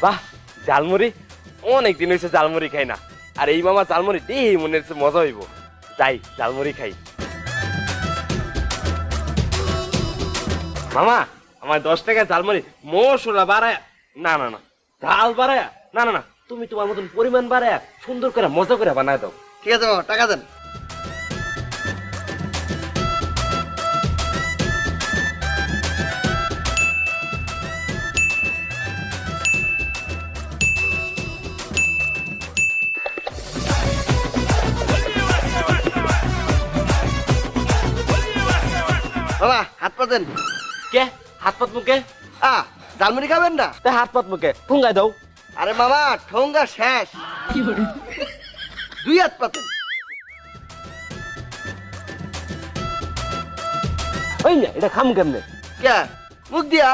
বাহ, ঝালমুড়ি অনেক দিন হয়েছে ঝালমুড়ি খাই না। আর এই মামা ঝালমুড়ি দিয়ে মনে হচ্ছে মজা হইব। যাই ঝালমুড়ি খাই। মামা, আমার 10 টাকা ঝালমুড়ি মশলা বাড়ায় না না না, ঝাল বাড়ায় না না না, তুমি তোমার মতন পরিমাণ বাড়ায় সুন্দর করে মজা করে বানায় দাও। ঠিক আছে মামা, টাকা দেন। মামা হাত পা দেন। কে হাত পাত মুখে? ঝালমুড়ি খাবেন না? তা হাত পাত মুখে ঠুঙ্গাই দাও। আরে মামা ঠোঙ্গা শেষ, 2 হাত পাতেন। ওই না, এটা খাম কেমনে? কে মুখ দিয়া?